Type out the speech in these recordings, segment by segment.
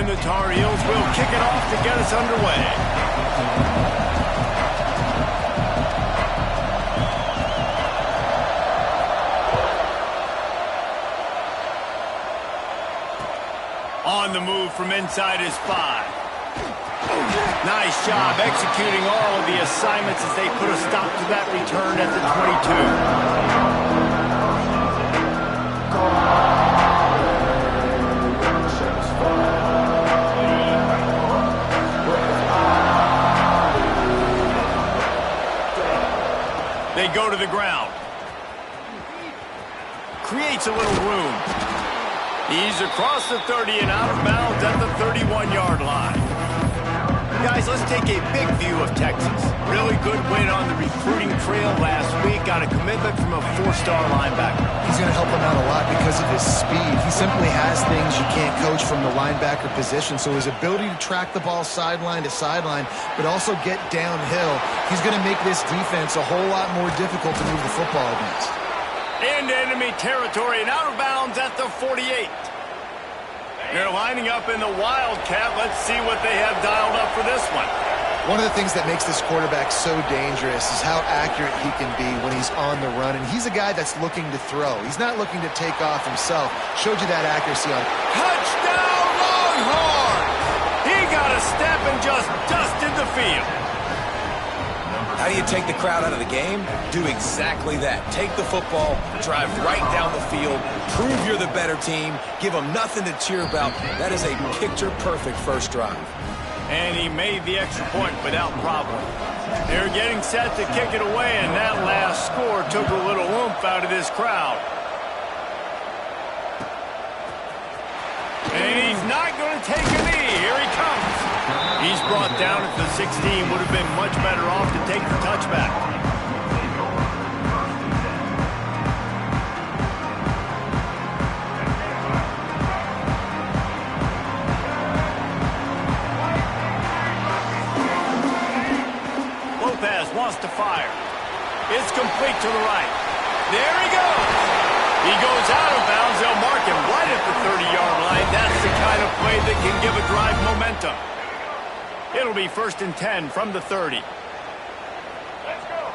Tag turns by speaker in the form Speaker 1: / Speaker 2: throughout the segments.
Speaker 1: And the Tar Heels will kick it off to get us underway. On the move from inside his 5. Nice job executing all of the assignments as they put a stop to that return at the 22. They go to the ground. Creates a little room. He's across the 30 and out of bounds at the 31-yard line. Guys, let's take a big view of Texas. Really good win on the recruiting trail last week. Got a commitment from a 4-star linebacker.
Speaker 2: He's going to help them out a lot because of his speed. He simply has things you can't coach from the linebacker position. So his ability to track the ball sideline to sideline, but also get downhill, he's going to make this defense a whole lot more difficult to move the football against.
Speaker 1: Into enemy territory and out of bounds at the 48. They're lining up in the Wildcat. Let's see what they have dialed up for this one.
Speaker 2: One of the things that makes this quarterback so dangerous is how accurate he can be when he's on the run. And he's a guy that's looking to throw. He's not looking to take off himself. Showed you that accuracy on
Speaker 1: touchdown Longhorns! He got a step and just dusted the field.
Speaker 3: How do you take the crowd out of the game? Do exactly that. Take the football, drive right down the field, prove you're the better team, give them nothing to cheer about. That is a picture-perfect first drive.
Speaker 1: And he made the extra point without problem. They're getting set to kick it away, and that last score took a little oomph out of this crowd. And he's not going to take a knee. Here he comes. He's brought down at the 16. Would have been much better off to take the touchback. Lopez wants to fire. It's complete to the right. There he goes. He goes out of bounds. They'll mark him right at the 30-yard line. That's the kind of play that can give a drive momentum. It'll be 1st and 10 from the 30. Let's go.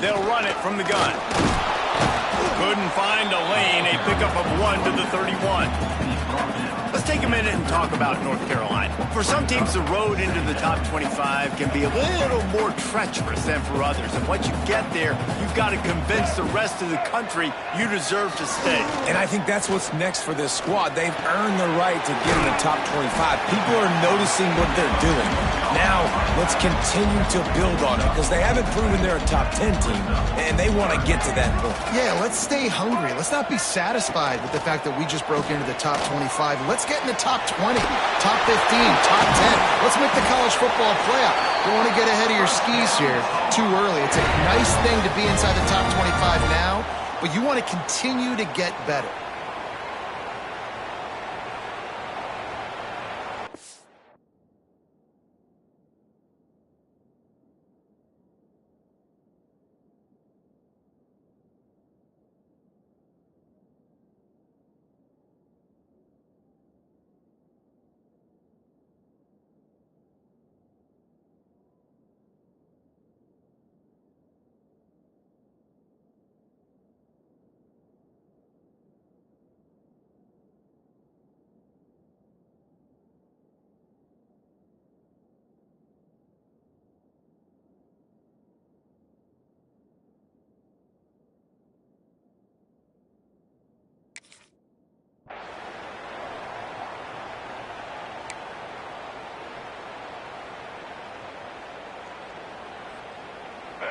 Speaker 1: They'll run it from the gun. Couldn't find a lane. A pickup of 1 to the 31. Let's take a minute and talk about North Carolina. For some teams, the road into the top 25 can be a little more treacherous than for others. And once you get there, you've got to convince the rest of the country you deserve to stay.
Speaker 3: And I think that's what's next for this squad. They've earned the right to get in the top 25. People are noticing what they're doing. Now, let's continue to build on it because they haven't proven they're a top 10 team, and they want to get to that point.
Speaker 2: Yeah, let's stay hungry. Let's not be satisfied with the fact that we just broke into the top 25. Let's get in the top 20, top 15, top 10. Let's make the college football playoff. Don't want to get ahead of your skis here too early. It's a nice thing to be inside the top 25 now, but you want to continue to get better.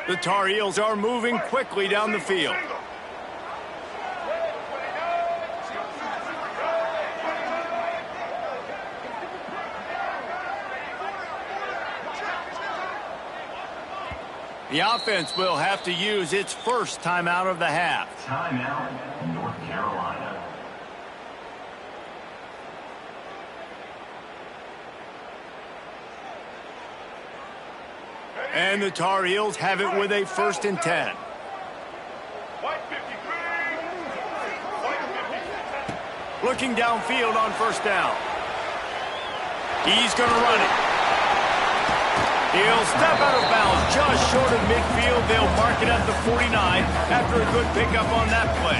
Speaker 1: The Tar Heels are moving quickly down the field. The offense will have to use its first timeout of the half.
Speaker 4: Timeout, North Carolina.
Speaker 1: And the Tar Heels have it with a 1st and 10. Looking downfield on first down. He's going to run it. He'll step out of bounds just short of midfield. They'll mark it at the 49 after a good pickup on that play.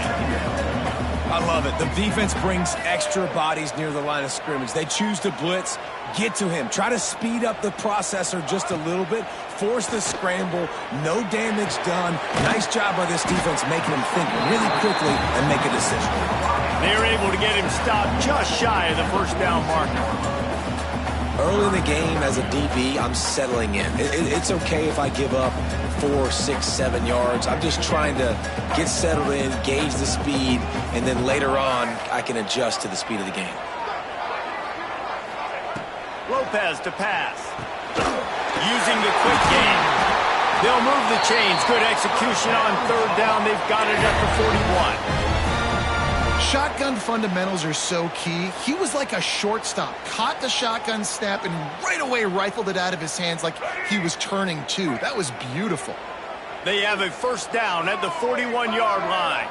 Speaker 3: I love it. The defense brings extra bodies near the line of scrimmage. They choose to blitz, get to him, try to speed up the processor just a little bit, force the scramble, no damage done. Nice job by this defense making him think really quickly and make a decision.
Speaker 1: They're able to get him stopped just shy of the first down marker.
Speaker 3: Early in the game as a DB, I'm settling in. It's okay if I give up 4, 6, 7 yards. I'm just trying to get settled in, gauge the speed, and then later on, I can adjust to the speed of the game.
Speaker 1: Lopez to pass. Using the quick game. They'll move the chains. Good execution on third down. They've got it at the 41.
Speaker 2: Shotgun fundamentals are so key. He was like a shortstop. Caught the shotgun snap and right away rifled it out of his hands like he was turning two. That was beautiful.
Speaker 1: They have a first down at the 41-yard line.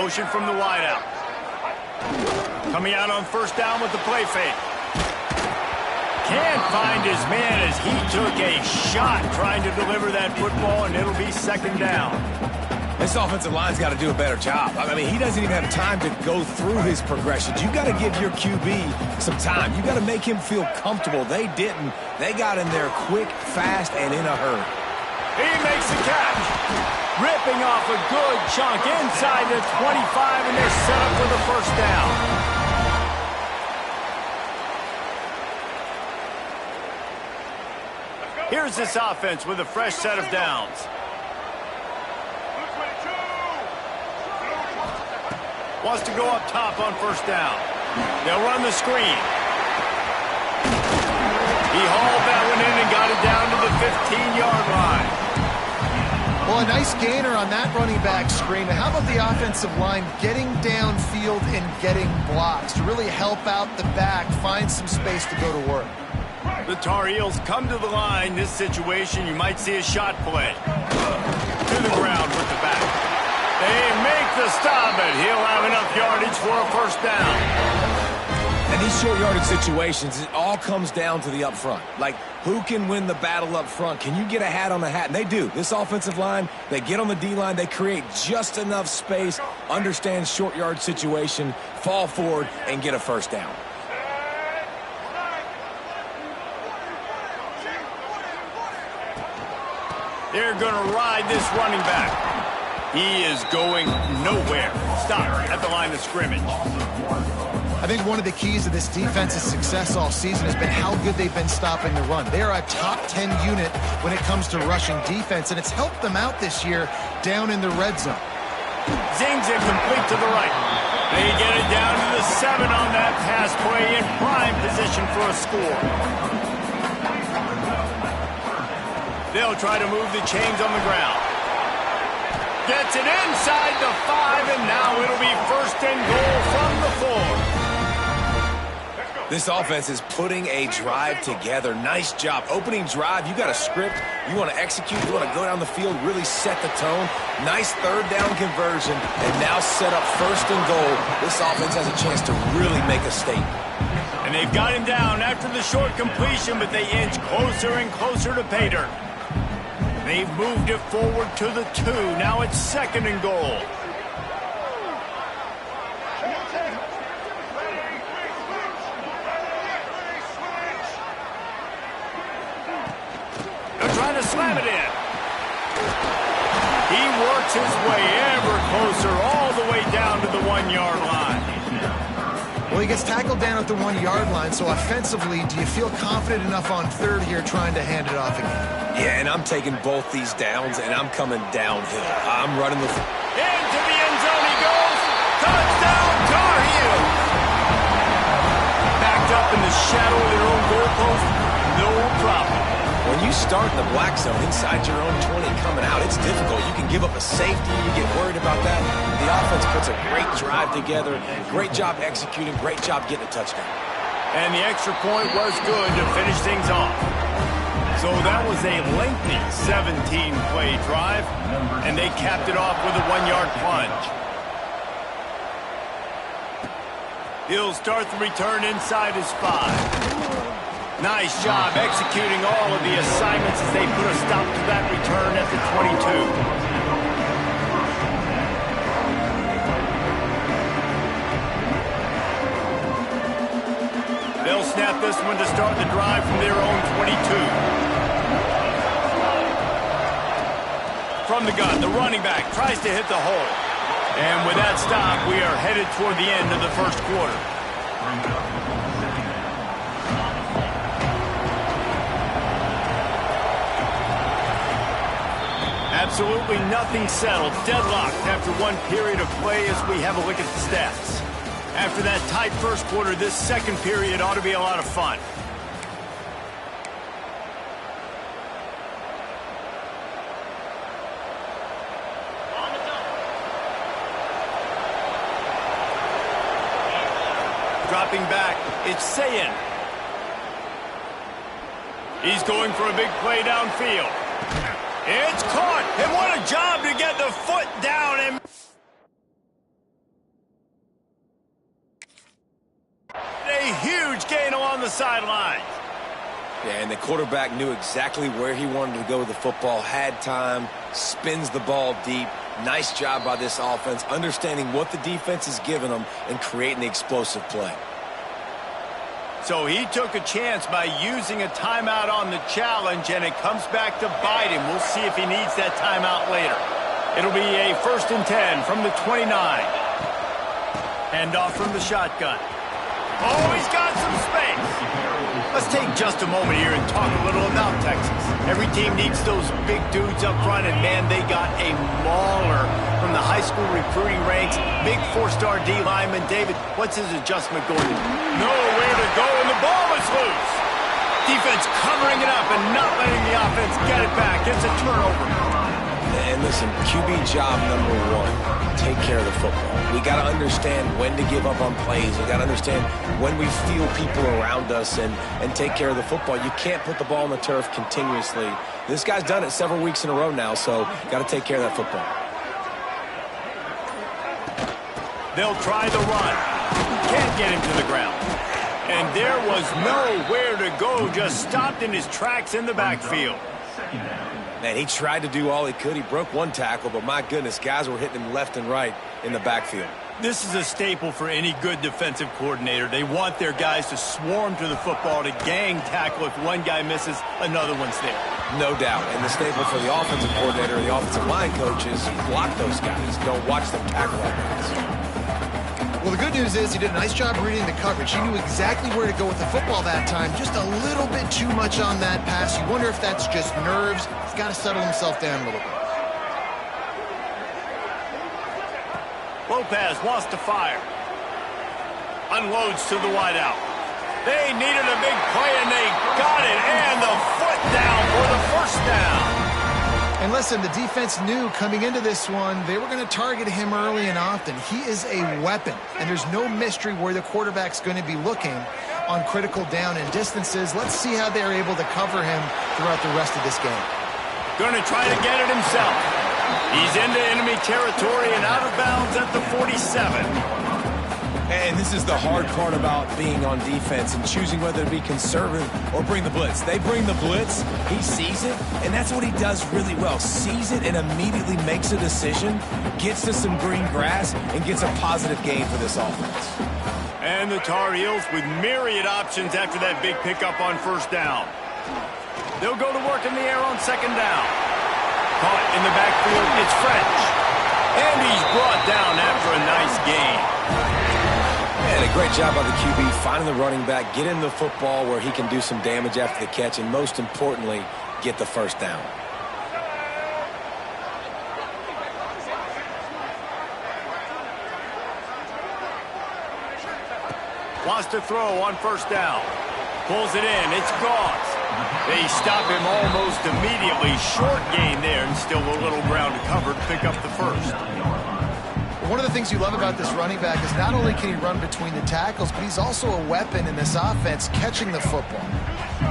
Speaker 1: Motion from the wideout. Coming out on first down with the play fake. Can't find his man as he took a shot trying to deliver that football, and it'll be second down.
Speaker 3: This offensive line's got to do a better job. I mean, he doesn't even have time to go through his progressions. You got to give your QB some time. You got to make him feel comfortable. They didn't. They got in there quick, fast, and in a hurry.
Speaker 1: He makes the catch. Ripping off a good chunk inside the 25, and they're set up for the first down. Here's this offense with a fresh set of downs. Wants to go up top on first down. They'll run the screen. He hauled that one in and got it down to the 15-yard line.
Speaker 2: Well, a nice gainer on that running back screen. And how about the offensive line getting downfield and getting blocks to really help out the back, find some space to go to work?
Speaker 1: The Tar Heels come to the line. This situation, you might see a shot play. To the ground with the back. They make the stop, and he'll have enough yardage for a first down.
Speaker 3: And these short yardage situations, it all comes down to the up front. Like, who can win the battle up front? Can you get a hat on the hat? And they do. This offensive line, they get on the D-line, they create just enough space, understand short yard situation, fall forward, and get a first down.
Speaker 1: They're going to ride this running back. He is going nowhere. Stop at the line of scrimmage.
Speaker 2: I think one of the keys to this defense's success all season has been how good they've been stopping the run. They are a top 10 unit when it comes to rushing defense, and it's helped them out this year down in the red zone.
Speaker 1: Zings it complete to the right. They get it down to the 7 on that pass play in prime position for a score. They'll try to move the chains on the ground. Gets it inside the 5, and now it'll be first and goal from the 4.
Speaker 3: This offense is putting a drive together. Nice job. Opening drive, you got a script. You want to execute. You want to go down the field, really set the tone. Nice third down conversion, and now set up first and goal. This offense has a chance to really make a statement.
Speaker 1: And they've got him down after the short completion, but they inch closer and closer to pay dirt. They've moved it forward to the 2. Now it's second and goal. They're trying to slam it in. He works his way ever closer all the way down to the 1-yard line.
Speaker 2: Well, he gets tackled down at the 1-yard line, so offensively, do you feel confident enough on third here trying to hand it off again?
Speaker 3: Yeah, and I'm taking both these downs, and I'm coming downhill. I'm running the...
Speaker 1: Into the end zone he goes. Touchdown, Tar Heels. Backed up in the shadow of their own goalpost, no problem.
Speaker 3: When you start in the black zone inside your own 20 coming out, it's difficult. You can give up a safety. You get worried about that. The offense puts a great drive together. Great job executing. Great job getting a touchdown.
Speaker 1: And the extra point was good to finish things off. So that was a lengthy 17-play drive, and they capped it off with a 1-yard plunge. He'll start the return inside his 5. Nice job executing all of the assignments as they put a stop to that return at the 22. They'll snap this one to start the drive from their own 22. From the gun, the running back tries to hit the hole. And with that stop, we are headed toward the end of the first quarter. Absolutely nothing settled. Deadlocked after one period of play as we have a look at the stats. After that tight first quarter, this second period ought to be a lot of fun. Dropping back, it's Ncaa. He's going for a big play downfield. It's caught, and what a job to get the foot down and... a huge gain along the sideline.
Speaker 3: Yeah, and the quarterback knew exactly where he wanted to go with the football, had time, spins the ball deep. Nice job by this offense, understanding what the defense is giving them and creating the explosive play.
Speaker 1: So he took a chance by using a timeout on the challenge, and it comes back to bite him. We'll see if he needs that timeout later. It'll be a 1st and 10 from the 29. Hand off from the shotgun. Oh, he's got some space. Let's take just a moment here and talk a little about Texas. Every team needs those big dudes up front, and man, they got a mauler from the high school recruiting ranks. Big 4-star D lineman. David, what's his adjustment going to do? Nowhere to go, and the ball is loose. Defense covering it up and not letting the offense get it back. It's a turnover.
Speaker 3: And listen, QB job number 1, take care of the football. We got to understand when to give up on plays. We got to understand when we feel people around us and take care of the football. You can't put the ball on the turf continuously. This guy's done it several weeks in a row now, so got to take care of that football.
Speaker 1: They'll try the run. Can't get him to the ground. And there was nowhere to go, just stopped in his tracks in the backfield.
Speaker 3: Man, he tried to do all he could. He broke one tackle, but my goodness, guys were hitting him left and right in the backfield.
Speaker 1: This is a staple for any good defensive coordinator. They want their guys to swarm to the football, to gang tackle. If one guy misses, another one's there.
Speaker 3: No doubt. And the staple for the offensive coordinator and the offensive line coach is block those guys. Don't watch them tackle like this.
Speaker 2: Well, the good news is he did a nice job reading the coverage. He knew exactly where to go with the football that time. Just a little bit too much on that pass. You wonder if that's just nerves. He's got to settle himself down a little bit.
Speaker 1: Lopez wants to fire. Unloads to the wideout. They needed a big play, and they got it. And the foot down for the first down.
Speaker 2: And listen, the defense knew coming into this one, they were going to target him early and often. He is a weapon, and there's no mystery where the quarterback's going to be looking on critical down and distances. Let's see how they're able to cover him throughout the rest of this game.
Speaker 1: Going to try to get it himself. He's into enemy territory and out of bounds at the 47.
Speaker 3: And this is the hard part about being on defense and choosing whether to be conservative or bring the blitz. They bring the blitz, he sees it, and that's what he does really well. Sees it and immediately makes a decision, gets to some green grass, and gets a positive gain for this offense.
Speaker 1: And the Tar Heels with myriad options after that big pickup on first down. They'll go to work in the air on second down. Caught in the backfield, it's French. And he's brought down after a nice gain.
Speaker 3: And a great job by the QB finding the running back, get him the football where he can do some damage after the catch, and most importantly, get the first down.
Speaker 1: Wants to throw on first down. Pulls it in, it's Gauze. They stop him almost immediately. Short gain there, and still a little ground to cover to pick up the first.
Speaker 2: One of the things you love about this running back is not only can he run between the tackles, but he's also a weapon in this offense, catching the football.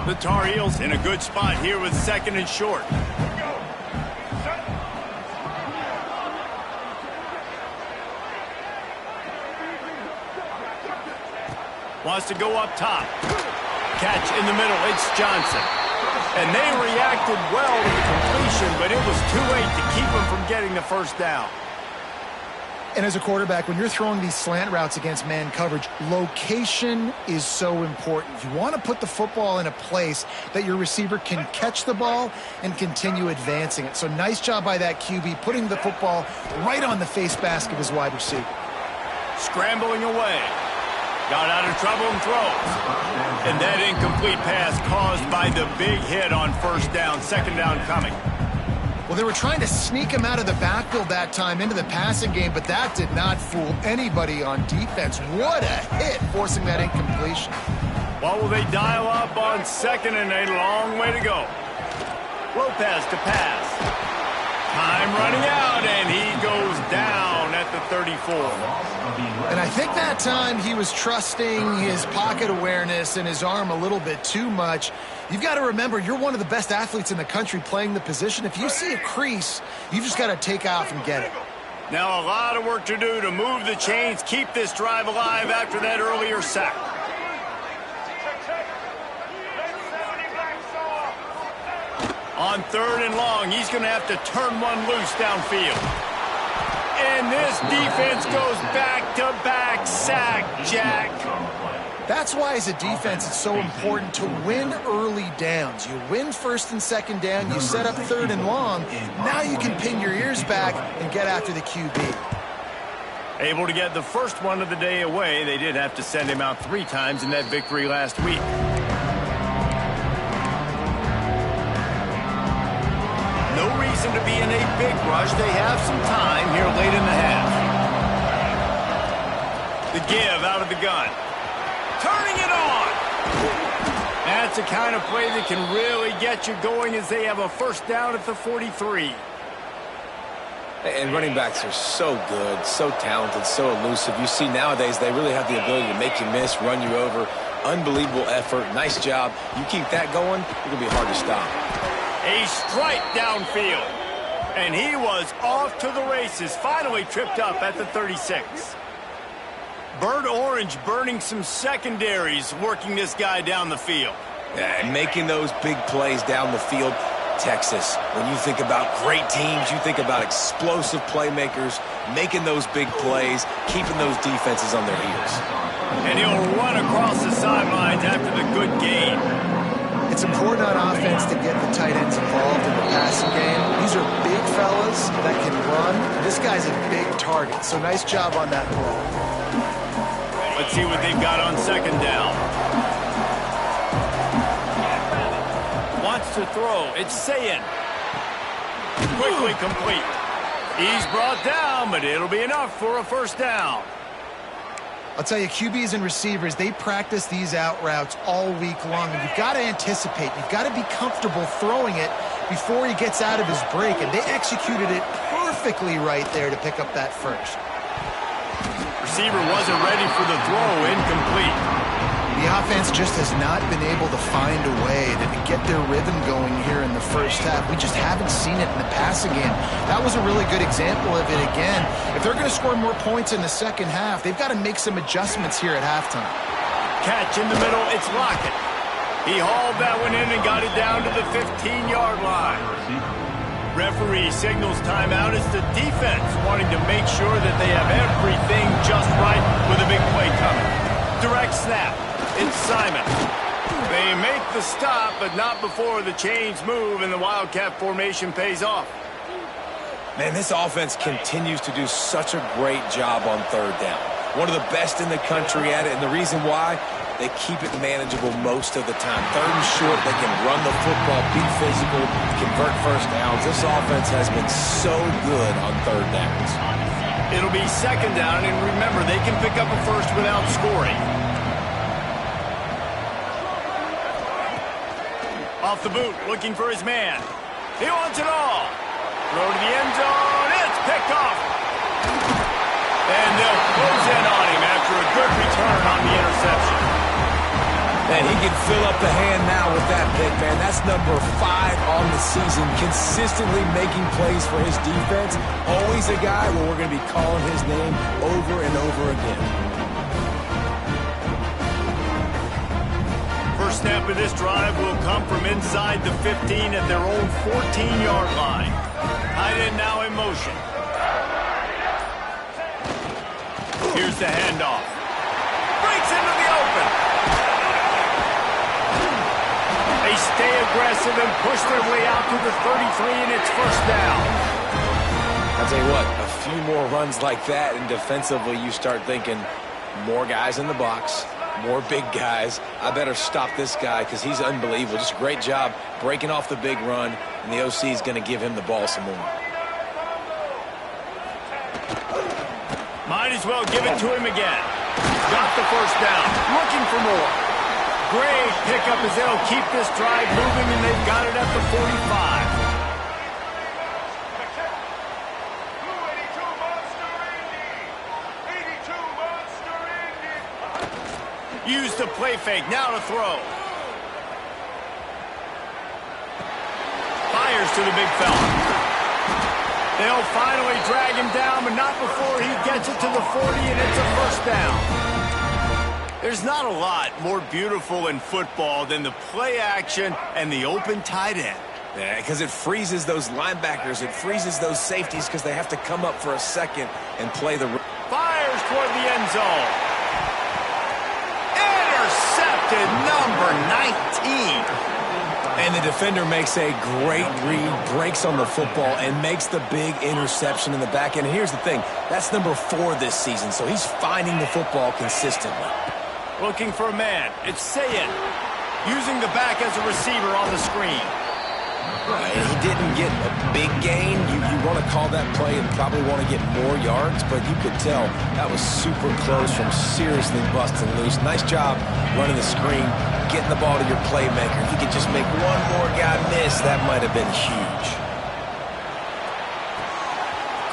Speaker 1: The Tar Heels in a good spot here with second and short. Wants to go up top. Catch in the middle. It's Johnson. And they reacted well to the completion, but it was too late to keep them from getting the first down.
Speaker 2: And as a quarterback, when you're throwing these slant routes against man coverage, location is so important. You want to put the football in a place that your receiver can catch the ball and continue advancing it. So nice job by that QB, putting the football right on the face mask of his wide receiver.
Speaker 1: Scrambling away. Got out of trouble and throws. And that incomplete pass caused by the big hit on first down, second down coming.
Speaker 2: Well, they were trying to sneak him out of the backfield that time into the passing game, but that did not fool anybody on defense. What a hit, forcing that incompletion.
Speaker 1: What will they dial up on second and a long way to go? Lopez to pass. Time running out, and he goes down at the 34.
Speaker 2: And I think that time he was trusting his pocket awareness and his arm a little bit too much. You've got to remember, you're one of the best athletes in the country playing the position. If you see a crease, you've just got to take off and get it.
Speaker 1: Now a lot of work to do to move the chains, keep this drive alive after that earlier sack. On third and long, he's going to have to turn one loose downfield. And this defense goes back-to-back sack, Jack.
Speaker 2: That's why, as a defense, it's so important to win early downs. You win first and second down, you set up third and long. Now you can pin your ears back and get after the QB.
Speaker 1: Able to get the first one of the day away. They did have to send him out 3 times in that victory last week. No reason to be in a big rush. They have some time here late in the half. The give out of the gun. Turning it on. That's the kind of play that can really get you going as they have a first down at the 43.
Speaker 3: And running backs are so good, so talented, so elusive. You see nowadays they really have the ability to make you miss, run you over. Unbelievable effort. Nice job. You keep that going, it's going to be hard to stop.
Speaker 1: A strike downfield. And he was off to the races. Finally tripped up at the 36. Bird Orange burning some secondaries, working this guy down the field.
Speaker 3: Yeah, and making those big plays down the field. Texas, when you think about great teams, you think about explosive playmakers, making those big plays, keeping those defenses on their heels.
Speaker 1: And he'll run across the sidelines after the good gain.
Speaker 2: It's important on offense to get the tight ends involved in the passing game. These are big fellas that can run. This guy's a big target, so nice job on that ball.
Speaker 1: Let's see what they've got on second down. Wants to throw. It's Sayin. Quickly complete. He's brought down, but it'll be enough for a first down.
Speaker 2: I'll tell you, QBs and receivers, they practice these out routes all week long, and you've got to anticipate. You've got to be comfortable throwing it before he gets out of his break, and they executed it perfectly right there to pick up that first.
Speaker 1: Receiver wasn't ready for the throw, incomplete.
Speaker 2: The offense just has not been able to find a way to get their rhythm going here in the first half. We just haven't seen it in the passing game. That was a really good example of it again. If they're going to score more points in the second half, they've got to make some adjustments here at halftime.
Speaker 1: Catch in the middle, it's Lockett. He hauled that one in and got it down to the 15-yard line. Referee signals timeout. It's the defense wanting to make sure that they have everything just right with a big play coming. Direct snap. It's Simon. They make the stop, but not before the chains move and the Wildcat formation pays off.
Speaker 3: Man, this offense continues to do such a great job on third down. One of the best in the country at it, and the reason why, they keep it manageable most of the time. Third and short, they can run the football, be physical, convert first downs. This offense has been so good on third downs.
Speaker 1: It'll be second down, and remember, they can pick up a first without scoring. Off the boot, looking for his man. He wants it all. Throw to the end zone. It's picked off. And they'll close in on him after a good return on the interception.
Speaker 3: And he can fill up the hand now with that pick, man. That's number 5 on the season, consistently making plays for his defense. Always a guy where we're going to be calling his name over and over again.
Speaker 1: snap of this drive will come from inside the 15 at their own 14-yard line. Tight end now in motion. Here's the handoff. Breaks into the open. They stay aggressive and push their way out to the 33, and it's first down.
Speaker 3: I'll tell you what, a few more runs like that, and defensively you start thinking more guys in the box, more big guys. I better stop this guy because he's unbelievable. Just a great job breaking off the big run, and the OC is going to give him the ball some more.
Speaker 1: Might as well give it to him again. Got the first down. Looking for more. Great pickup as they'll keep this drive moving, and they've got it at the 45. Use the play fake. Now to throw. Fires to the big fella. They'll finally drag him down, but not before he gets it to the 40, and it's a first down. There's not a lot more beautiful in football than the play action and the open tight end.
Speaker 3: Yeah, because it freezes those linebackers. It freezes those safeties because they have to come up for a second and play the...
Speaker 1: Fires toward the end zone. Intercepted, number 19.
Speaker 3: And the defender makes a great read, breaks on the football, and makes the big interception in the back end. And here's the thing, that's number 4 this season, so he's finding the football consistently.
Speaker 1: Looking for a man. It's Ncaa. Using the back as a receiver on the screen.
Speaker 3: Right, he didn't get a big gain. You want to call that play and probably want to get more yards, but you could tell that was super close from seriously busting loose. Nice job running the screen, getting the ball to your playmaker. If you could just make one more guy miss, that might have been huge.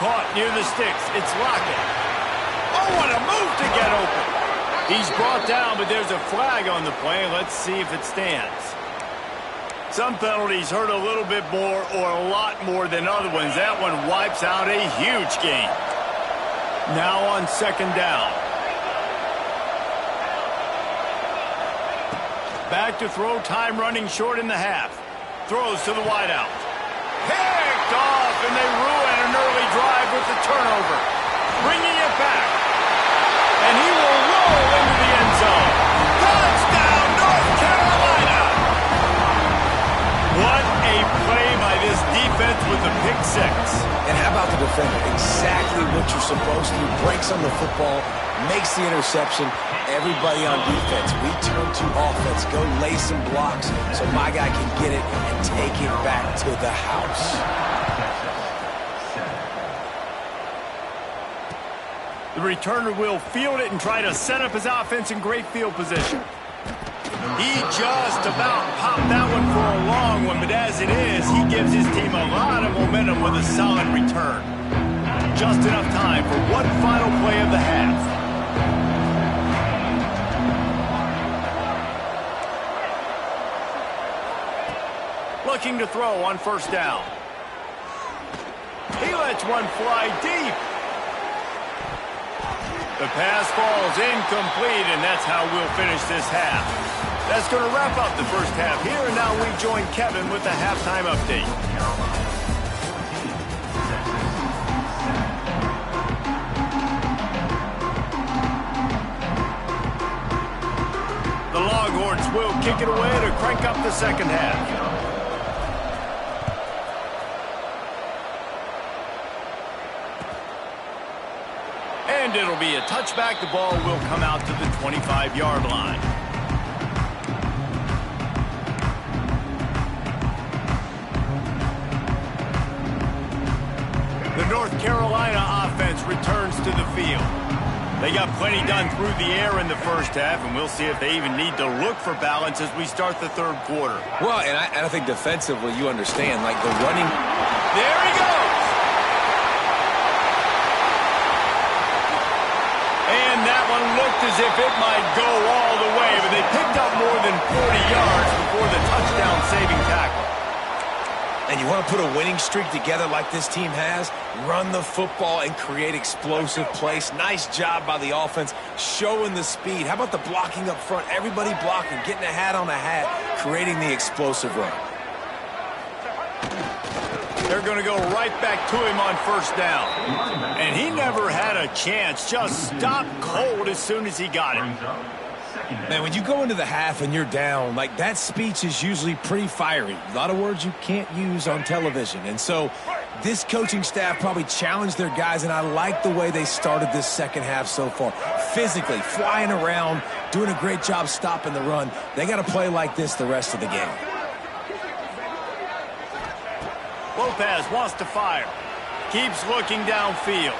Speaker 1: Caught near the sticks. It's Lockett. Oh, what a move to get open. He's brought down, but there's a flag on the play. Let's see if it stands. Some penalties hurt a little bit more or a lot more than other ones. That one wipes out a huge gain. Now on second down. Back to throw, time running short in the half. Throws to the wideout. Picked off, and they ruin an early drive with the turnover. Bringing it back. And he will roll into the end zone. Touchdown, North Carolina! What a play by this defense with the pick six.
Speaker 3: And how about the defender? Exactly what you're supposed to do. Breaks on the football, makes the interception. Everybody on defense, we turn to offense. Go lay some blocks so my guy can get it and take it back to the house.
Speaker 1: The returner will field it and try to set up his offense in great field position. He just about popped that one for a long one, but as it is, he gives his team a lot of momentum with a solid return. Just enough time for one final play of the half. Looking to throw on first down. He lets one fly deep. The pass falls incomplete, and that's how we'll finish this half. That's going to wrap up the first half here, and now we join Kevin with the halftime update. The Longhorns will kick it away to crank up the second half. And it'll be a touchback. The ball will come out to the 25-yard line. The North Carolina offense returns to the field. They got plenty done through the air in the first half, and we'll see if they even need to look for balance as we start the third quarter.
Speaker 3: Well, and I think defensively, you understand, like the running.
Speaker 1: There he goes. And that one looked as if it might go all the way, but they picked up more than 40 yards before the touchdown-saving tackle.
Speaker 3: And And you want to put a winning streak together like this team has? Run the football and create explosive plays. Nice job by the offense, showing the speed. How about the blocking up front? Everybody blocking, getting a hat on a hat, creating the explosive run.
Speaker 1: They're going to go right back to him on first down. And he never had a chance. Just stopped cold as soon as he got it.
Speaker 3: Man, when you go into the half and you're down, like, that speech is usually pretty fiery. A lot of words you can't use on television. And so this coaching staff probably challenged their guys, and I like the way they started this second half so far. Physically, flying around, doing a great job stopping the run. They got to play like this the rest of the game.
Speaker 1: Lopez wants to fire. Keeps looking downfield.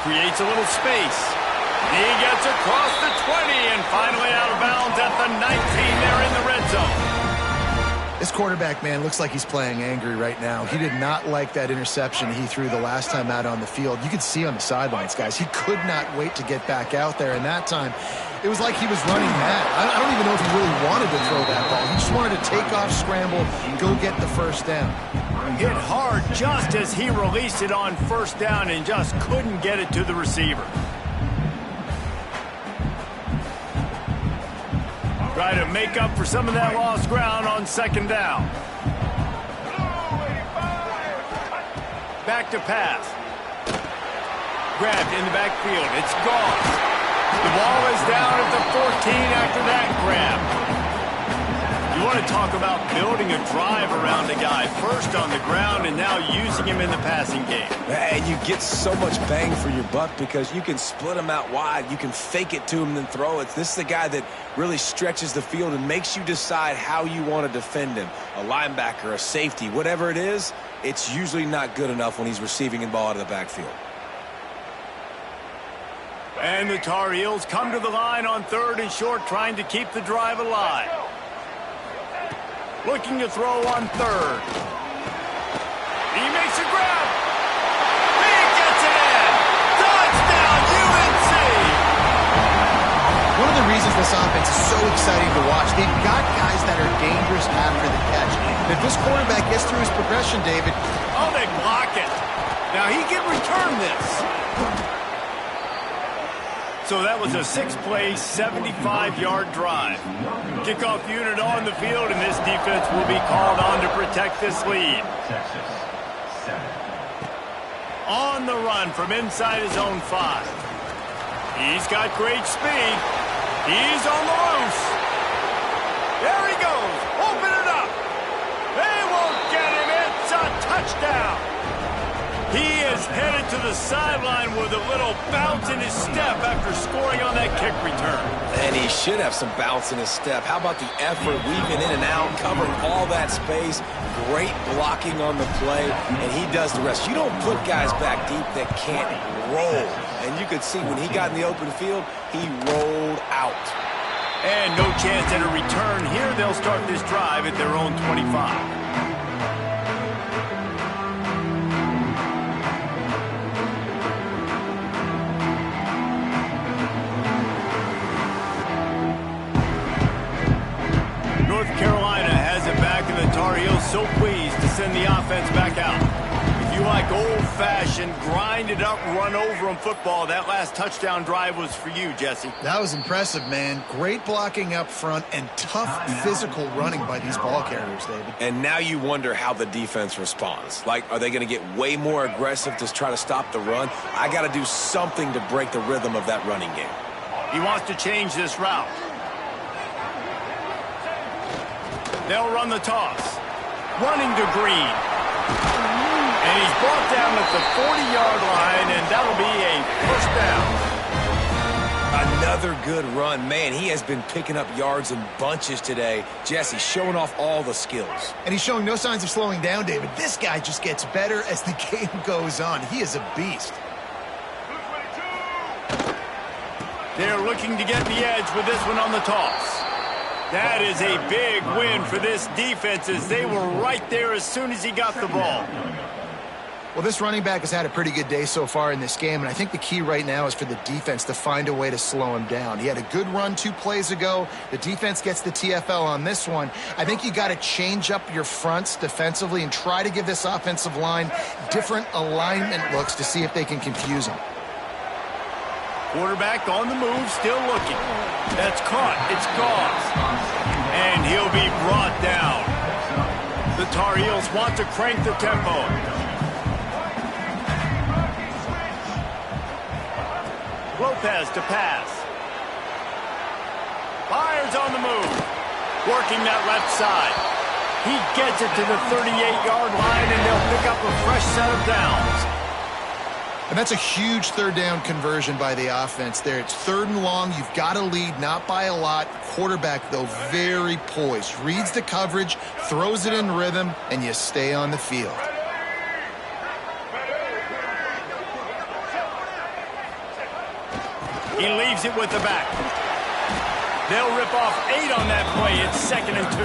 Speaker 1: Creates a little space. He gets across the 20 and finally out of bounds at the 19 there in the red zone.
Speaker 2: This quarterback, man, looks like he's playing angry right now. He did not like that interception he threw the last time out on the field. You could see on the sidelines, guys. He could not wait to get back out there, and that time it was like he was running mad. I don't even know if he really wanted to throw that ball. He just wanted to take off, scramble, go get the first down.
Speaker 1: Hit hard just as he released it on first down and just couldn't get it to the receiver. Try to make up for some of that lost ground on second down. Back to pass. Grabbed in the backfield. It's gone. The ball is down at the 14 after that grab. You want to talk about building a drive around a guy. First on the ground and now using him in the passing game.
Speaker 3: And you get so much bang for your buck because you can split him out wide. You can fake it to him and then throw it. This is the guy that really stretches the field and makes you decide how you want to defend him. A linebacker, a safety, whatever it is, it's usually not good enough when he's receiving the ball out of the backfield.
Speaker 1: And the Tar Heels come to the line on third and short, trying to keep the drive alive. Looking to throw on third. He makes a grab. He gets it in. Touchdown, UNC!
Speaker 2: One of the reasons this offense is so exciting to watch, they've got guys that are dangerous after the catch. And if this quarterback gets through his progression, David...
Speaker 1: Oh, they block it. Now he can return this. So that was a 6-play, 75-yard drive. Kickoff unit on the field, and this defense will be called on to protect this lead. On the run from inside his own 5. He's got great speed. He's on the loose. There he goes. Open it up. They won't get him. It's a touchdown. He is headed to the sideline with a little bounce in his step after scoring on that kick return.
Speaker 3: And he should have some bounce in his step. How about the effort, weaving in and out, covering all that space, great blocking on the play, and he does the rest. You don't put guys back deep that can't roll. And you could see when he got in the open field, he rolled out.
Speaker 1: And no chance at a return here. They'll start this drive at their own 25. So pleased to send the offense back out. If you like old-fashioned, grind-it-up, run-over-'em football, that last touchdown drive was for you, Jesse.
Speaker 2: That was impressive, man. Great blocking up front and tough physical running by these ball carriers, David.
Speaker 3: And now you wonder how the defense responds. Like, are they going to get way more aggressive to try to stop the run? I got to do something to break the rhythm of that running game.
Speaker 1: He wants to change this route. They'll run the toss. Running to Green. And he's brought down at the 40-yard line, and that'll be a first down.
Speaker 3: Another good run. Man, he has been picking up yards in bunches today. Jesse showing off all the skills.
Speaker 2: And he's showing no signs of slowing down, David. This guy just gets better as the game goes on. He is a beast.
Speaker 1: They're looking to get the edge with this one on the toss. That is a big win for this defense as they were right there as soon as he got the ball.
Speaker 2: Well, this running back has had a pretty good day so far in this game, and I think the key right now is for the defense to find a way to slow him down. He had a good run 2 plays ago. The defense gets the TFL on this one. I think you got to change up your fronts defensively and try to give this offensive line different alignment looks to see if they can confuse him.
Speaker 1: Quarterback on the move, still looking. That's caught. It's gone. And he'll be brought down. The Tar Heels want to crank the tempo. Lopez to pass. Fires on the move. Working that left side. He gets it to the 38-yard line, and they'll pick up a fresh set of downs.
Speaker 2: And that's a huge third down conversion by the offense there. It's 3rd and long. You've got to lead, not by a lot. Quarterback, though, very poised. Reads the coverage, throws it in rhythm, and you stay on the field.
Speaker 1: He leaves it with the back. They'll rip off 8 on that play. It's 2nd and 2.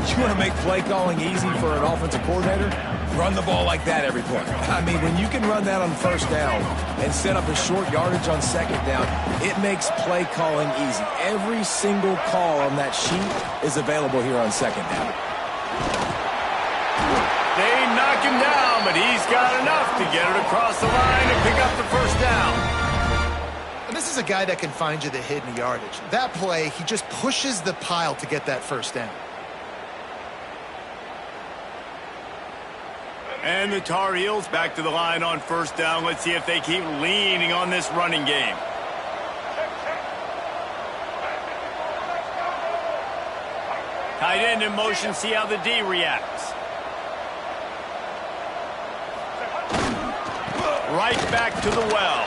Speaker 3: You want to make play calling easy for an offensive coordinator? Run the ball like that every play. I mean, when you can run that on 1st down and set up a short yardage on 2nd down, it makes play calling easy. Every single call on that sheet is available here on 2nd down.
Speaker 1: They knock him down, but he's got enough to get it across the line and pick up the 1st down.
Speaker 2: And this is a guy that can find you the hidden yardage. That play, he just pushes the pile to get that 1st down.
Speaker 1: And the Tar Heels back to the line on 1st down. Let's see if they keep leaning on this running game. Tight end in motion, see how the D reacts. Right back to the well.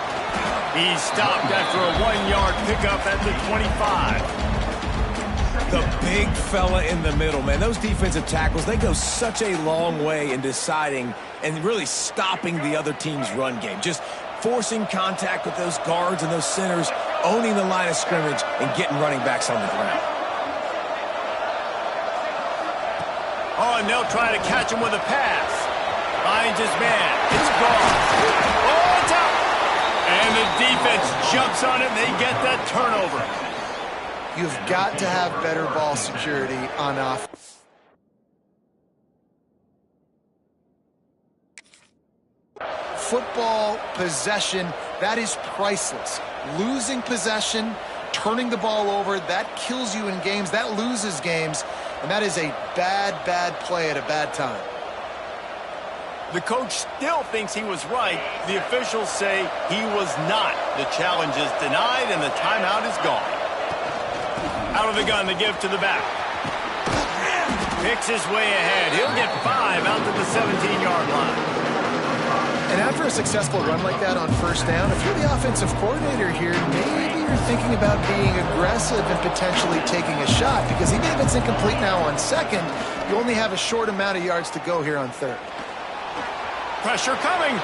Speaker 1: He's stopped after a 1-yard pickup at the 25.
Speaker 3: The big fella in the middle, man. Those defensive tackles, they go such a long way in deciding and really stopping the other team's run game. Just forcing contact with those guards and those centers, owning the line of scrimmage, and getting running backs on the ground.
Speaker 1: Oh, and they'll try to catch him with a pass. Finds his man. It's gone. Oh, it's out. And the defense jumps on it, and they get that turnover.
Speaker 2: You've got to have better ball security on offense. Football possession, that is priceless. Losing possession, turning the ball over, that kills you in games, that loses games, and that is a bad, bad play at a bad time.
Speaker 1: The coach still thinks he was right. The officials say he was not. The challenge is denied, and the timeout is gone. Out of the gun, the give to the back. Picks his way ahead. He'll get 5 out to the 17-yard line.
Speaker 2: And after a successful run like that on 1st down, if you're the offensive coordinator here, maybe you're thinking about being aggressive and potentially taking a shot, because even if it's incomplete now on 2nd, you only have a short amount of yards to go here on 3rd.
Speaker 1: Pressure coming.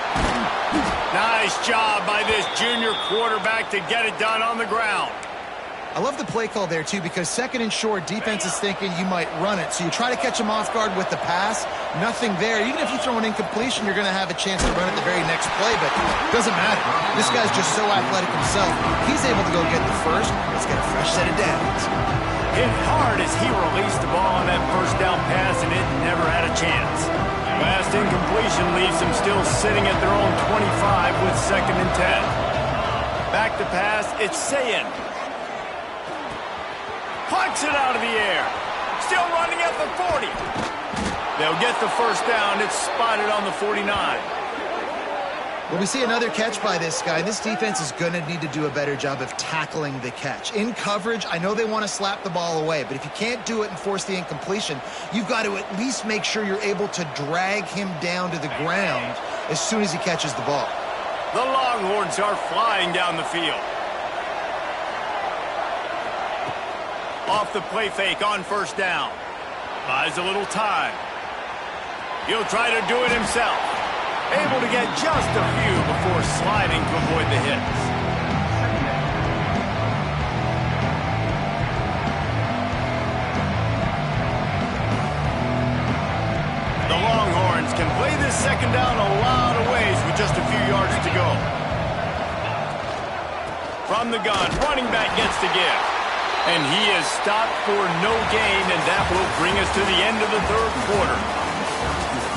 Speaker 1: Nice job by this junior quarterback to get it done on the ground.
Speaker 2: I love the play call there, too, because 2nd and short, defense is thinking you might run it. So you try to catch him off guard with the pass. Nothing there. Even if you throw an incompletion, you're going to have a chance to run it the very next play, but it doesn't matter. This guy's just so athletic himself. He's able to go get the 1st. Let's get a fresh set of downs.
Speaker 1: Hit hard as he released the ball on that 1st down pass, and it never had a chance. Last incompletion leaves them still sitting at their own 25 with 2nd and 10. Back to pass, it's Ncaa. Punts it out of the air. Still running at the 40. They'll get the 1st down. It's spotted on the 49.
Speaker 2: Well, we see another catch by this guy. This defense is going to need to do a better job of tackling the catch. In coverage, I know they want to slap the ball away, but if you can't do it and force the incompletion, you've got to at least make sure you're able to drag him down to the ground as soon as he catches the ball.
Speaker 1: The Longhorns are flying down the field. Off the play fake on 1st down. Buys a little time. He'll try to do it himself. Able to get just a few before sliding to avoid the hits. The Longhorns can play this 2nd gone down a lot of ways with just a few yards to go. From the gun, running back gets the give. And he is stopped for no gain, and that will bring us to the end of the third quarter.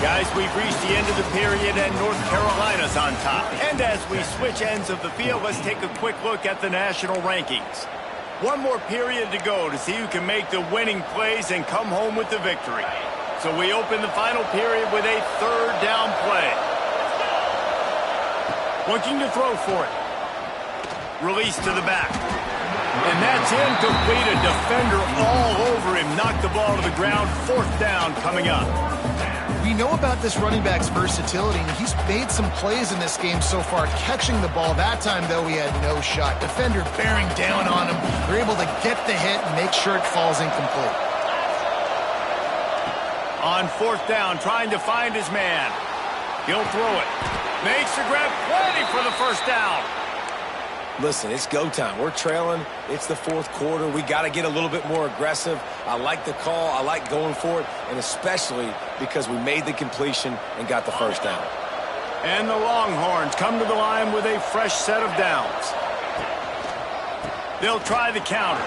Speaker 1: Guys, we've reached the end of the period, and North Carolina's on top. And as we switch ends of the field, let's take a quick look at the national rankings. One more period to go to see who can make the winning plays and come home with the victory. So we open the final period with a third down play. Looking to throw for it. Release to the back. And that's incomplete. A defender all over him. Knocked the ball to the ground. Fourth down coming up.
Speaker 2: We know about this running back's versatility, and he's made some plays in this game so far, catching the ball. That time, though, he had no shot. Defender bearing down on him. They're able to get the hit and make sure it falls incomplete.
Speaker 1: On fourth down, trying to find his man. He'll throw it. Makes the grab, plenty for the first down.
Speaker 3: Listen, it's go time. We're trailing. It's the fourth quarter. We got to get a little bit more aggressive. I like the call. I like going for it, and especially because we made the completion and got the first down.
Speaker 1: And the Longhorns come to the line with a fresh set of downs. They'll try the counter.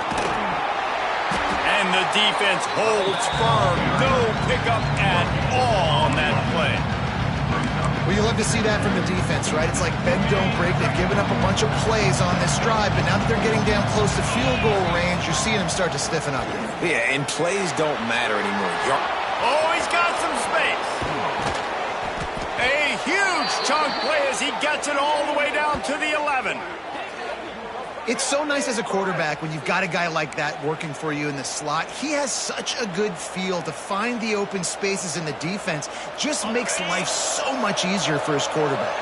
Speaker 1: And the defense holds firm. No pickup at all on that play.
Speaker 2: Well, you love to see that from the defense, right? It's like bend, don't break. They've given up a bunch of plays on this drive, but now that they're getting down close to field goal range, you're seeing them start to stiffen up there.
Speaker 3: Yeah, and plays don't matter anymore.
Speaker 1: Oh, he's got some space. A huge chunk play as he gets it all the way down to the 11.
Speaker 2: It's so nice as a quarterback when you've got a guy like that working for you in the slot. He has such a good feel to find the open spaces in the defense. Just makes life so much easier for his quarterback.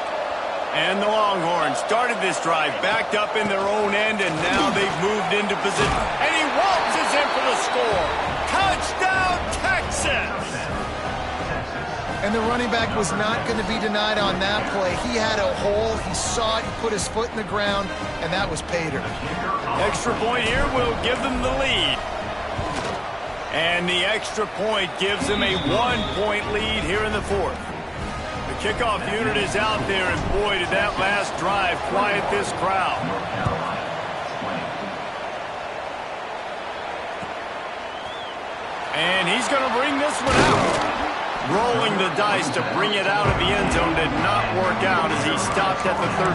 Speaker 1: And the Longhorns started this drive backed up in their own end, and now they've moved into position. And he waltzes in for the score. Touchdown, Texas!
Speaker 2: And the running back was not going to be denied on that play. He had a hole, he saw it, he put his foot in the ground, and that was Pater.
Speaker 1: Extra point here will give them the lead. And the extra point gives them a 1-point lead here in the fourth. The kickoff unit is out there, and boy, did that last drive quiet this crowd. And he's going to bring this one out. Rolling the dice to bring it out of the end zone did not work out as he stopped at the 13.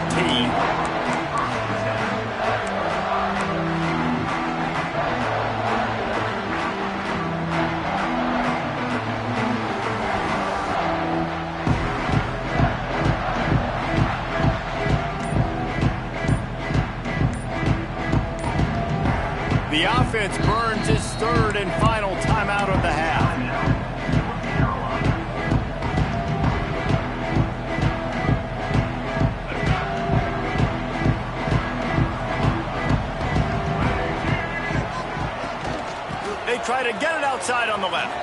Speaker 1: The offense burns its third and final timeout of the half. Try to get it outside on the left.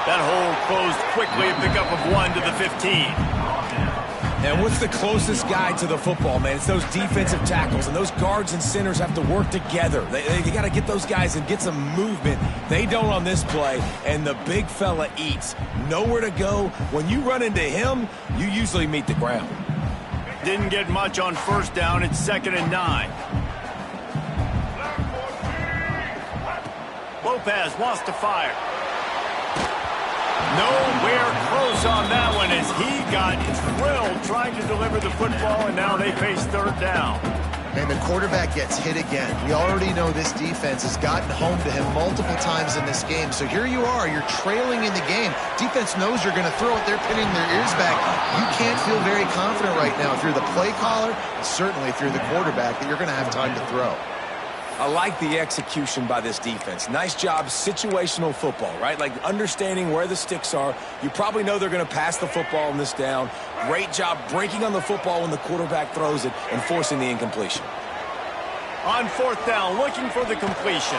Speaker 1: That hole closed quickly, a pickup of 1 to the 15.
Speaker 3: And what's the closest guy to the football, man? It's those defensive tackles, and those guards and centers have to work together. They got to get those guys and get some movement. They don't on this play, and the big fella eats. Nowhere to go. When you run into him, you usually meet the ground.
Speaker 1: Didn't get much on first down. It's 2nd and 9. Lopez wants to fire. Nowhere close on that one as he got drilled trying to deliver the football, and now they face third down.
Speaker 2: And the quarterback gets hit again. We already know this defense has gotten home to him multiple times in this game. So here you are, you're trailing in the game. Defense knows you're going to throw it. They're pinning their ears back. You can't feel very confident right now if you're the play caller, and certainly if you're the quarterback, that you're going to have time to throw.
Speaker 3: I like the execution by this defense. Nice job, situational football, right? Like understanding where the sticks are. You probably know they're going to pass the football on this down. Great job breaking on the football when the quarterback throws it and forcing the incompletion.
Speaker 1: On fourth down, looking for the completion.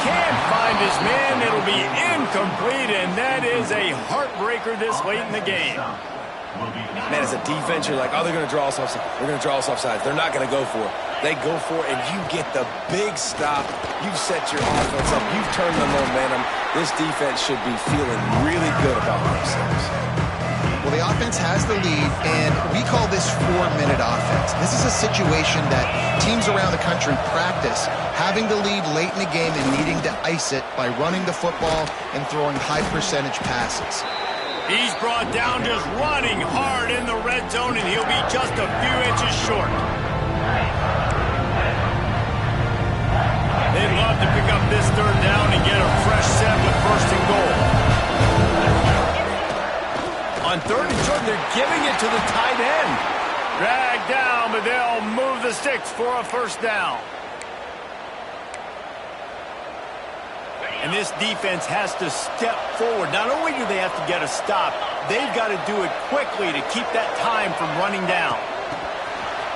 Speaker 1: Can't find his man. It'll be incomplete, and that is a heartbreaker this late in the game.
Speaker 3: Man, as a defense, you're like, oh, they're going to draw us offside. They're going to draw us offside. They're not going to go for it. They go for it, and you get the big stop. You've set your offense up. You've turned the momentum. This defense should be feeling really good about themselves.
Speaker 2: Well, the offense has the lead, and we call this 4-minute offense. This is a situation that teams around the country practice, having the lead late in the game and needing to ice it by running the football and throwing high-percentage passes.
Speaker 1: He's brought down just running hard in the red zone, and he'll be just a few inches short. They'd love to pick up this third down and get a fresh set with first and goal. On third and short, they're giving it to the tight end. Dragged down, but they'll move the sticks for a first down. And this defense has to step forward. Not only do they have to get a stop, they've got to do it quickly to keep that time from running down.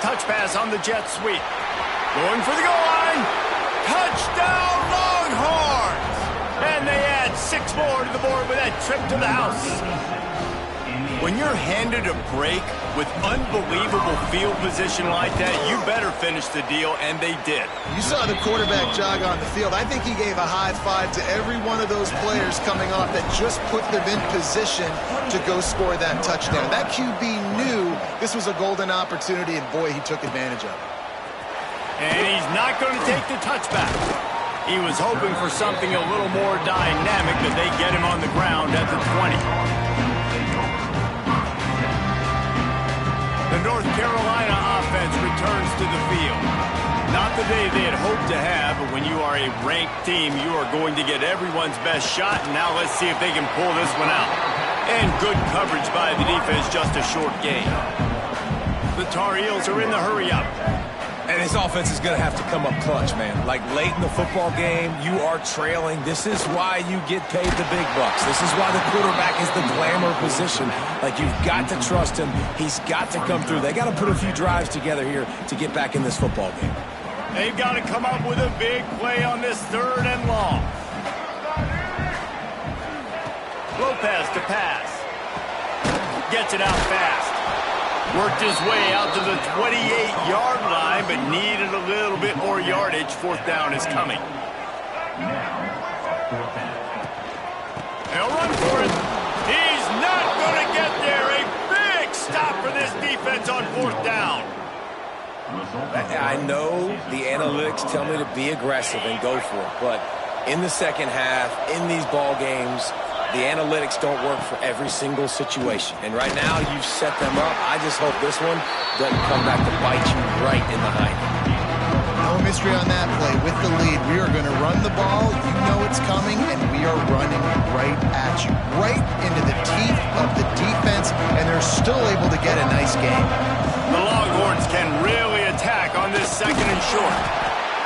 Speaker 1: Touch pass on the jet sweep. Going for the goal line. Touchdown, Longhorns! And they add 6 more to the board with that trip to the house. When you're handed a break with unbelievable field position like that, you better finish the deal, and they did.
Speaker 2: You saw the quarterback jog on the field. I think he gave a high five to every one of those players coming off that just put them in position to go score that touchdown. That QB knew this was a golden opportunity, and boy, he took advantage of it.
Speaker 1: And he's not going to take the touchback. He was hoping for something a little more dynamic, but they get him on the ground at the 20. The North Carolina offense returns to the field. Not the day they had hoped to have, but when you are a ranked team, you are going to get everyone's best shot, and now let's see if they can pull this one out. And good coverage by the defense, just a short gain. The Tar Heels are in the hurry-up.
Speaker 3: And this offense is going to have to come up clutch, man. Like late in the football game, you are trailing. This is why you get paid the big bucks. This is why the quarterback is the glamour position. Like, you've got to trust him. He's got to come through. They got to put a few drives together here to get back in this football game.
Speaker 1: They've got to come up with a big play on this third and long. Lopez to pass. Gets it out fast. Worked his way out to the 28-yard line, but needed a little bit more yardage. Fourth down is coming. They'll run for it. He's not going to get there. A big stop for this defense on fourth down.
Speaker 3: I know the analytics tell me to be aggressive and go for it, but in the second half, in these ball games, the analytics don't work for every single situation. And right now, you've set them up. I just hope this one doesn't come back to bite you right in the hind.
Speaker 2: No mystery on that play. With the lead, we are going to run the ball. You know it's coming, and we are running right at you. Right into the teeth of the defense, and they're still able to get a nice game.
Speaker 1: The Longhorns can really attack on this second and short.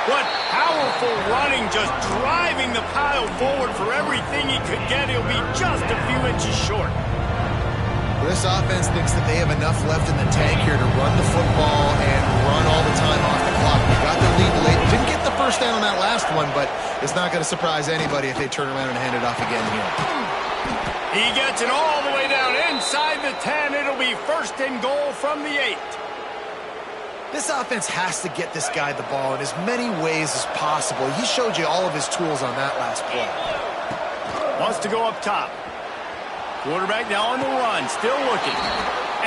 Speaker 1: What powerful running, just driving the pile forward for everything he could get. He'll be just a few inches short.
Speaker 2: This offense thinks that they have enough left in the tank here to run the football and run all the time off the clock. We got the lead late. Didn't get the first down on that last one, but it's not going to surprise anybody if they turn around and hand it off again here.
Speaker 1: He gets it all the way down inside the 10. It'll be first and goal from the 8.
Speaker 2: This offense has to get this guy the ball in as many ways as possible. He showed you all of his tools on that last play.
Speaker 1: Wants to go up top. Quarterback now on the run, still looking.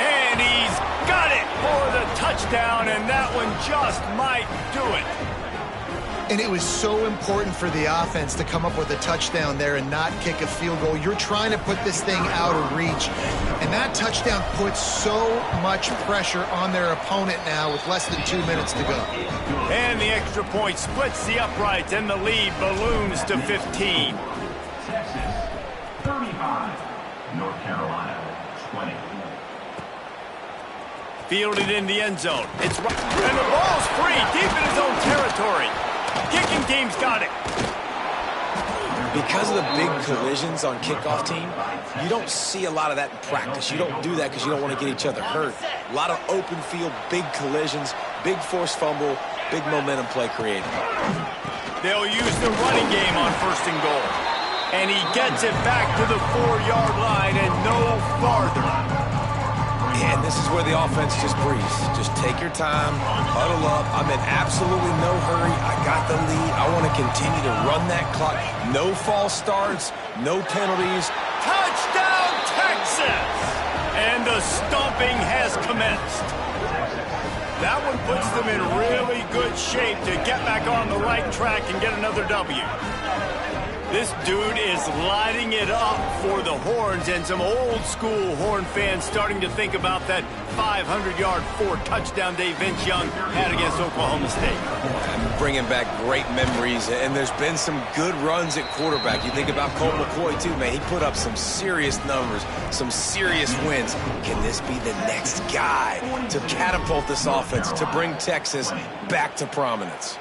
Speaker 1: And he's got it for the touchdown, and that one just might do it.
Speaker 2: And it was so important for the offense to come up with a touchdown there and not kick a field goal. You're trying to put this thing out of reach. And that touchdown puts so much pressure on their opponent now with less than 2 minutes to go.
Speaker 1: And the extra point splits the uprights, and the lead balloons to 15.
Speaker 4: Texas, 35. North Carolina, 20.
Speaker 1: Fielded in the end zone. It's right, and the ball's free, deep in his own territory. Kicking team's got it.
Speaker 3: Because of the big collisions on kickoff team, you don't see a lot of that in practice. You don't do that because you don't want to get each other hurt. A lot of open field, big collisions, big forced fumble, big momentum play created.
Speaker 1: They'll use the running game on first and goal. And he gets it back to the 4-yard line and no farther.
Speaker 3: And this is where the offense just breathes. Just take your time, huddle up. I'm in absolutely no hurry. I got the lead. I want to continue to run that clock. No false starts, no penalties.
Speaker 1: Touchdown, Texas! And the stomping has commenced. That one puts them in really good shape to get back on the right track and get another W. This dude is lighting it up for the Horns, and some old-school Horn fans starting to think about that 500-yard, 4-touchdown day Vince Young had against Oklahoma State.
Speaker 3: I'm bringing back great memories, and there's been some good runs at quarterback. You think about Colt McCoy, too, man. He put up some serious numbers, some serious wins. Can this be the next guy to catapult this offense, to bring Texas back to prominence?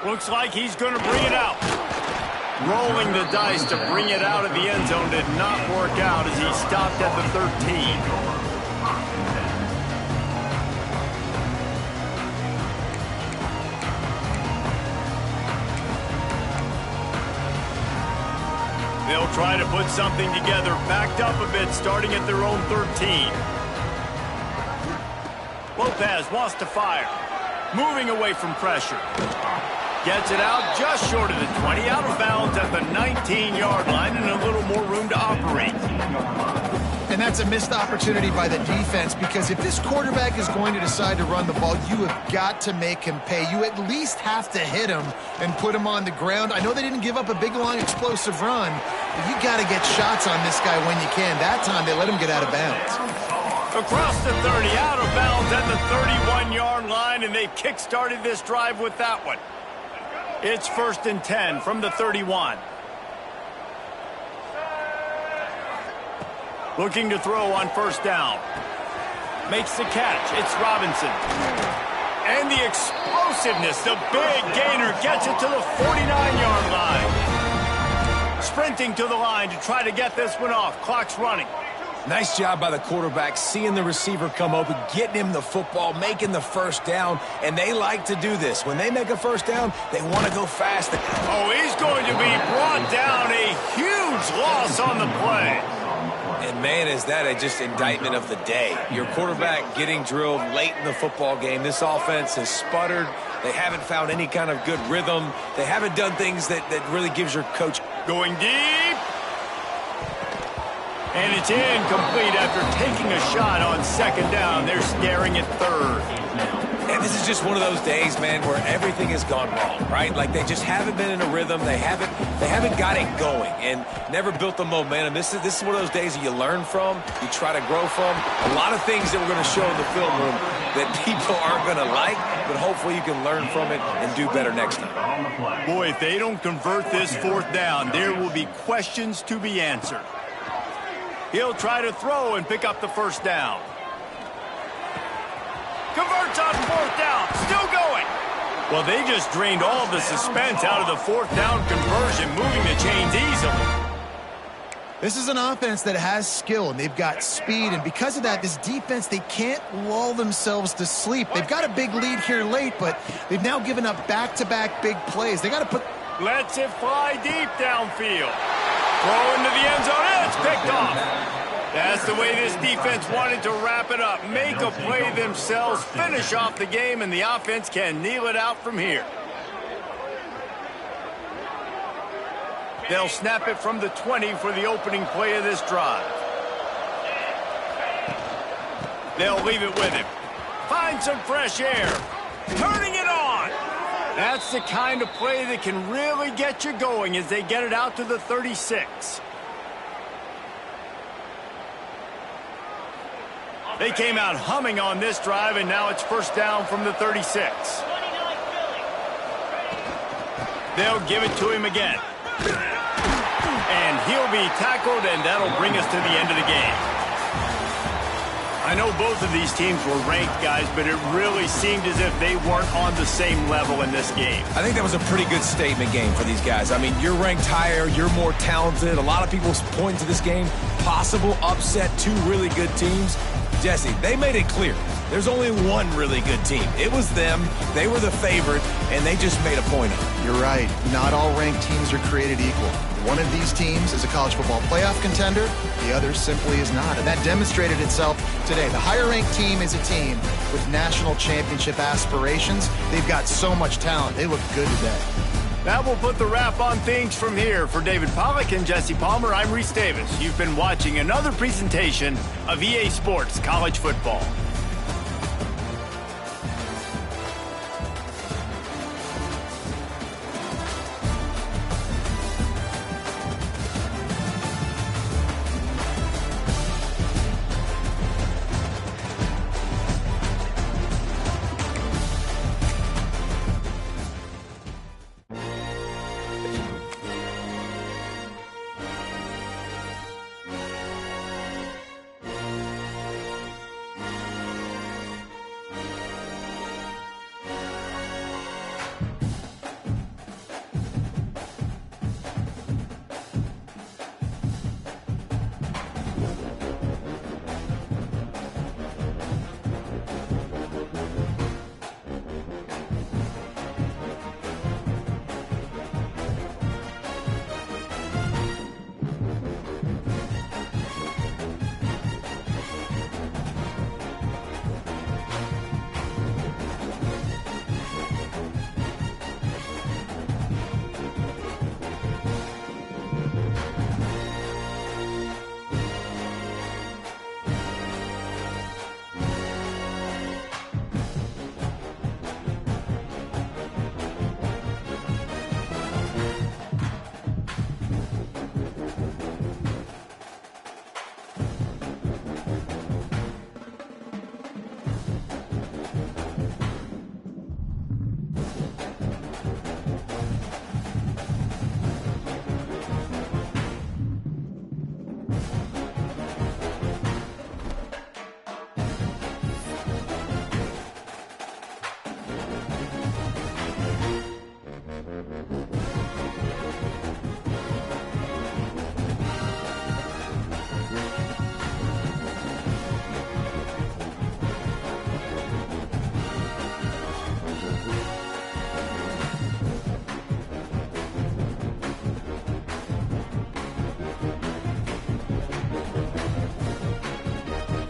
Speaker 1: Looks like he's going to bring it out. Rolling the dice to bring it out of the end zone did not work out as he stopped at the 13. They'll try to put something together, backed up a bit, starting at their own 13. Lopez wants to fire, moving away from pressure. Gets it out just short of the 20, out of bounds at the 19-yard line, and a little more room to operate.
Speaker 2: And that's a missed opportunity by the defense, because if this quarterback is going to decide to run the ball, you have got to make him pay. You at least have to hit him and put him on the ground. I know they didn't give up a big, long, explosive run, but you got to get shots on this guy when you can. That time, they let him get out of bounds.
Speaker 1: Across the 30, out of bounds at the 31-yard line, and they kick-started this drive with that one. It's 1st and 10 from the 31. Looking to throw on 1st down. Makes the catch. It's Robinson. And the explosiveness, the big gainer gets it to the 49-yard line. Sprinting to the line to try to get this one off. Clock's running.
Speaker 3: Nice job by the quarterback, seeing the receiver come open, getting him the football, making the 1st down, and they like to do this. When they make a 1st down, they want to go fast.
Speaker 1: Oh, he's going to be brought down. A huge loss on the play.
Speaker 3: And, man, is that just indictment of the day. Your quarterback getting drilled late in the football game. This offense has sputtered. They haven't found any kind of good rhythm. They haven't done things that really gives your coach.
Speaker 1: Going deep. And it's incomplete after taking a shot on 2nd down. They're staring at 3rd.
Speaker 3: And this is just one of those days, man, where everything has gone wrong, right? Like they just haven't been in a rhythm. They haven't got it going and never built the momentum. This is one of those days that you learn from, you try to grow from. A lot of things that we're going to show in the film room that people aren't going to like, but hopefully you can learn from it and do better next time.
Speaker 1: Boy, if they don't convert this 4th down, there will be questions to be answered. He'll try to throw and pick up the 1st down. Converts on 4th down. Still going. Well, they just drained all the suspense out of the 4th down conversion, moving the chains easily.
Speaker 2: This is an offense that has skill, and they've got speed, and because of that, this defense, they can't lull themselves to sleep. They've got a big lead here late, but they've now given up back-to-back big plays. They got to put...
Speaker 1: Lets it fly deep downfield. Throw into the end zone, and it's picked off. That's the way this defense wanted to wrap it up. Make a play themselves, finish off the game, and the offense can kneel it out from here. They'll snap it from the 20 for the opening play of this drive. They'll leave it with him. Find some fresh air. Turning it on. That's the kind of play that can really get you going as they get it out to the 36. They came out humming on this drive, and now it's 1st down from the 36. They'll give it to him again. And he'll be tackled, and that'll bring us to the end of the game. I know both of these teams were ranked, guys, but it really seemed as if they weren't on the same level in this game.
Speaker 3: I think that was a pretty good statement game for these guys. I mean, you're ranked higher, you're more talented. A lot of people point to this game, possible upset, 2 really good teams. Jesse, they made it clear. There's only one really good team. It was them. They were the favorite, and they just made a point of it.
Speaker 2: You're right. Not all ranked teams are created equal. One of these teams is a college football playoff contender. The other simply is not. And that demonstrated itself today. The higher-ranked team is a team with national championship aspirations. They've got so much talent. They look good today.
Speaker 1: That will put the wrap on things from here. For David Pollack and Jesse Palmer, I'm Reese Davis. You've been watching another presentation of EA Sports College Football.